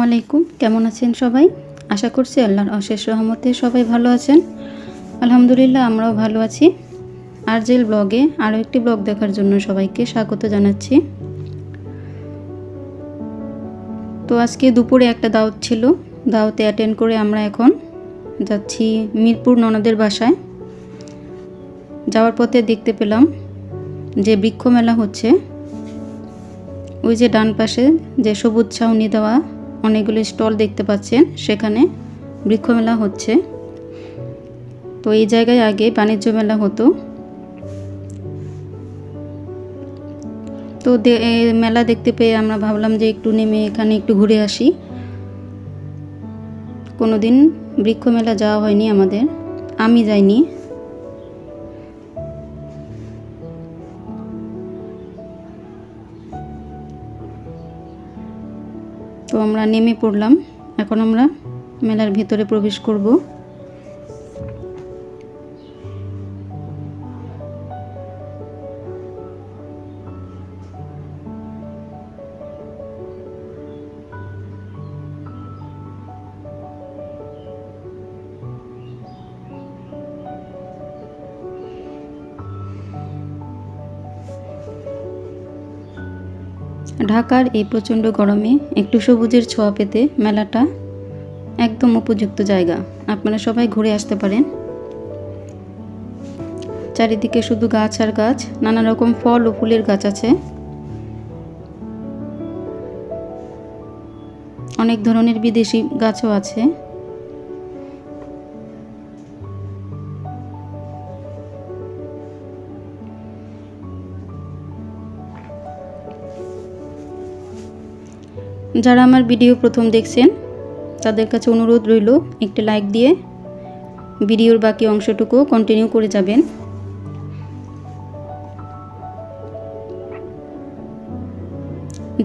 আলাইকুম, কেমন আছেন সবাই? আশা করছি আল্লাহর অশেষ রহমতে সবাই ভালো আছেন। আলহামদুলিল্লাহ আমরাও ভালো আছি। আরজেল ব্লগে আরও একটি ব্লগ দেখার জন্য সবাইকে স্বাগত জানাচ্ছি। তো আজকে দুপুরে একটা দাওয়াত ছিল, দাওয়াতে অ্যাটেন্ড করে আমরা এখন যাচ্ছি মিরপুর ননদের বাসায়। যাওয়ার পথে দেখতে পেলাম যে বৃক্ষ মেলা হচ্ছে। ওই যে ডান পাশে যে সবুজ ছাউনি দেওয়া অনেকগুলো স্টল দেখতে পাচ্ছেন, সেখানে বৃক্ষ মেলা হচ্ছে। তো এই জায়গায় আগে বাণিজ্য মেলা হতো। তো মেলা দেখতে পেয়ে আমরা ভাবলাম যে একটু নেমে এখানে একটু ঘুরে আসি। কোনোদিন বৃক্ষ মেলা যাওয়া হয়নি আমাদের, আমি যাইনি। তো আমরা নেমে পড়লাম, এখন আমরা মেলার ভিতরে প্রবেশ করব। ঢাকার এই প্রচণ্ড গরমে একটু সবুজের ছোঁয়া পেতে মেলাটা একদম উপযুক্ত জায়গা। আপনারা সবাই ঘুরে আসতে পারেন। চারিদিকে শুধু গাছ আর গাছ, নানা রকম ফল ও ফুলের গাছ আছে। অনেক ধরনের বিদেশি গাছও আছে। যারা আমার ভিডিও প্রথম দেখছেন তাদের কাছে অনুরোধ রইল একটি লাইক দিয়ে ভিডিওর বাকি অংশটুকু কন্টিনিউ করে যাবেন।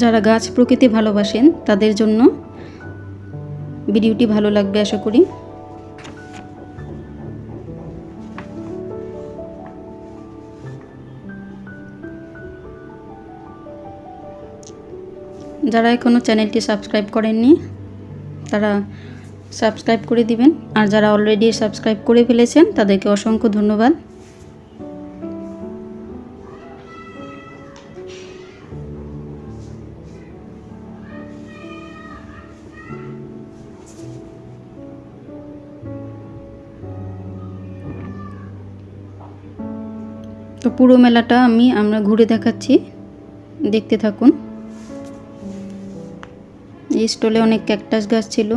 যারা গাছ প্রকৃতি ভালোবাসেন তাদের জন্য ভিডিওটি ভালো লাগবে আশা করি। যারা এখনও চ্যানেলটি সাবস্ক্রাইব করেননি তারা সাবস্ক্রাইব করে দিবেন, আর যারা অলরেডি সাবস্ক্রাইব করে ফেলেছেন তাদেরকে অসংখ্য ধন্যবাদ। তো পুরো মেলাটা আমরা ঘুরে দেখাচ্ছি, দেখতে থাকুন। এই স্টলে অনেক ক্যাকটাস গাছ ছিল।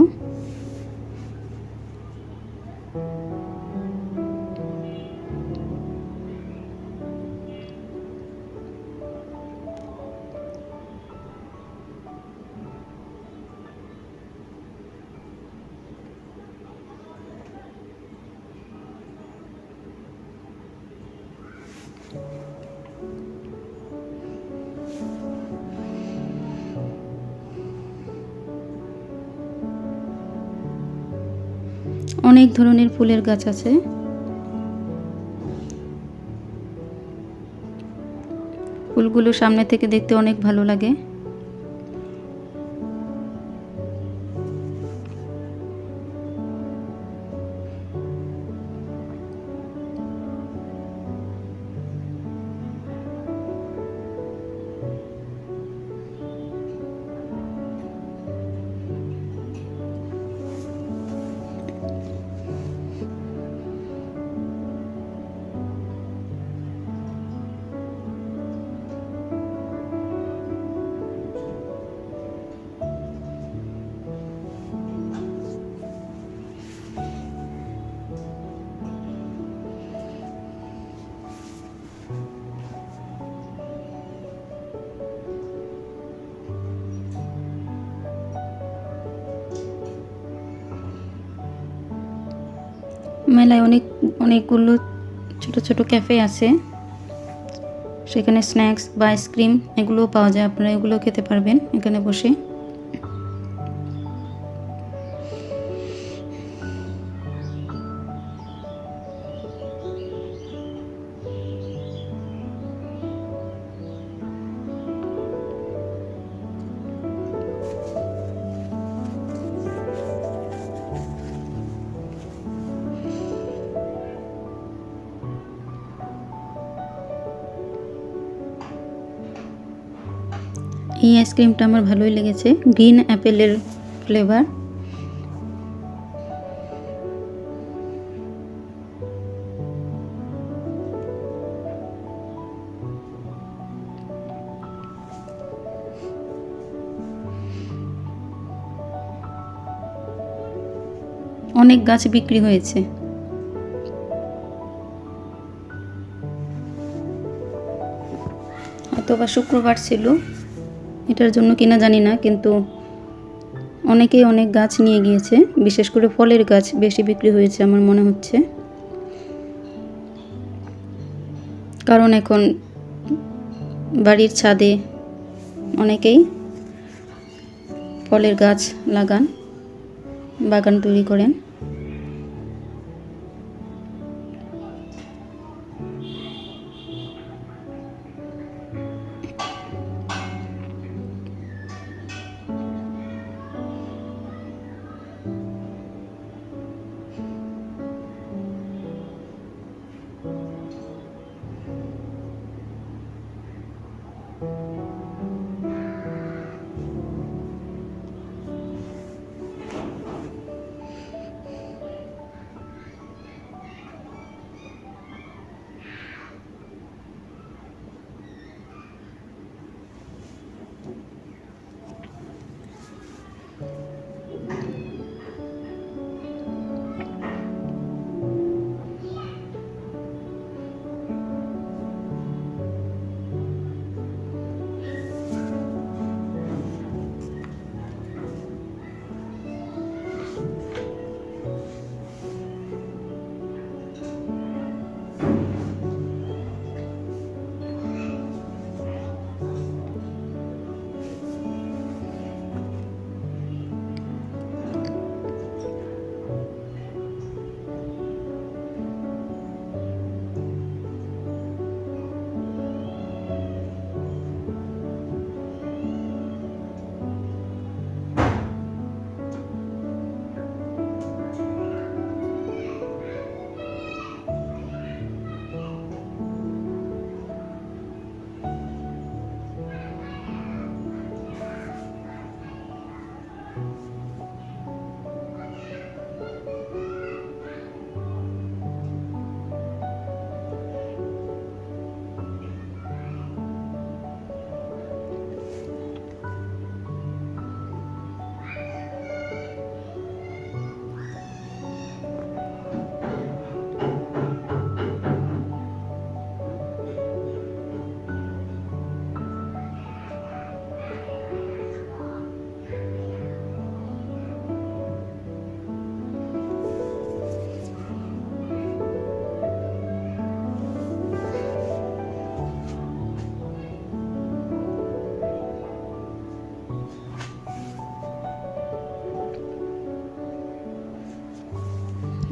অনেক ধরনের ফুলের গাছ আছে। ফুলগুলো সামনে থেকে দেখতে অনেক ভালো লাগে। মেলায় অনেকগুলো ছোট ছোট ক্যাফে আছে, সেখানে স্ন্যাক্স বা আইসক্রিম এগুলোও পাওয়া যায়। আপনারা এগুলো খেতে পারবেন এখানে বসে। এই আইসক্রিমটা আমার ভালোই লেগেছে, গ্রিন অ্যাপেলের ফ্লেভার। অনেক গাছ বিক্রি হয়েছে। অথবা শুক্রবার ছিল, এটার জন্য কিনা জানি না, কিন্তু অনেকেই অনেক গাছ নিয়ে গিয়েছে। বিশেষ করে ফলের গাছ বেশি বিক্রি হয়েছে আমার মনে হচ্ছে, কারণ এখন বাড়ির ছাদে অনেকেই ফলের গাছ লাগান, বাগান তৈরি করেন।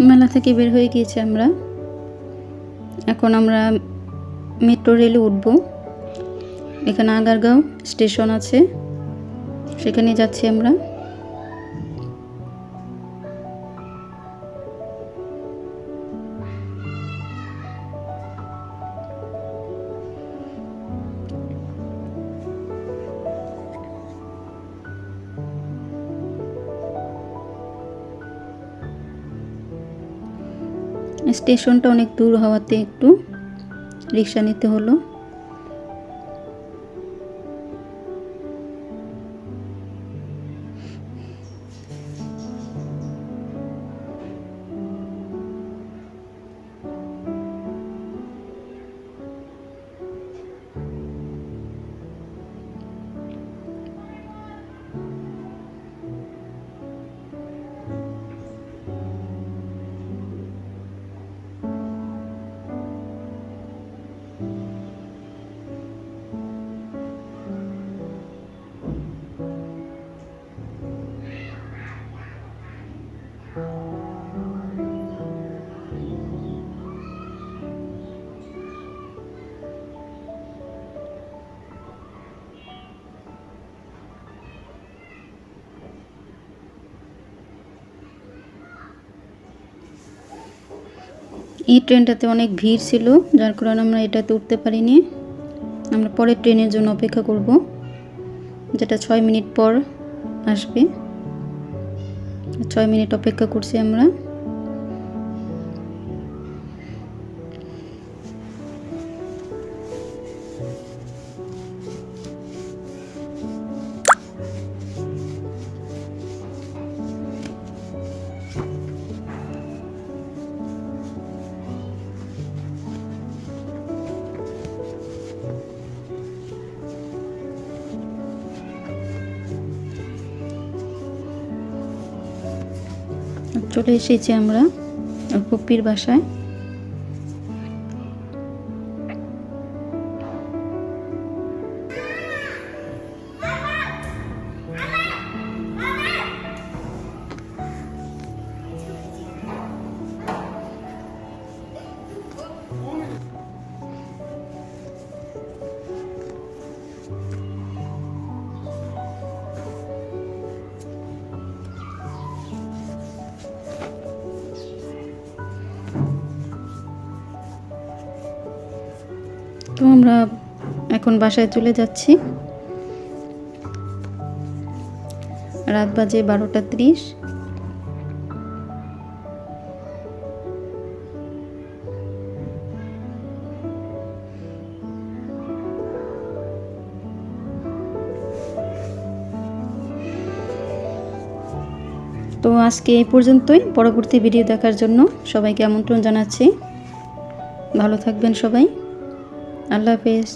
মেলা থেকে বের হয়ে গিয়েছি আমরা। এখন আমরা মেট্রো রেলে উঠব। এখানে আগারগাঁও স্টেশন আছে, সেখানে যাচ্ছি আমরা। স্টেশনটা অনেক দূর হওয়াতে একটু রিক্সা নিতে হলো। এই ট্রেনটাতে অনেক ভিড় ছিল, যার কারণে আমরা এটাতে উঠতে পারিনি। আমরা পরের ট্রেনের জন্য অপেক্ষা করব। যেটা 6 মিনিট পর আসবে। 6 মিনিট অপেক্ষা করছি আমরা। চলে এসেছি আমরা ফুপির বাসায়। তো আমরা এখন বাসায় চলে যাচ্ছি। রাত বাজে 12:30। তো আজকে এই পর্যন্তই। পরবর্তী ভিডিও দেখার জন্য সবাইকে আমন্ত্রণ জানাচ্ছি। ভালো থাকবেন সবাই। আল্লাহ হাফেজ।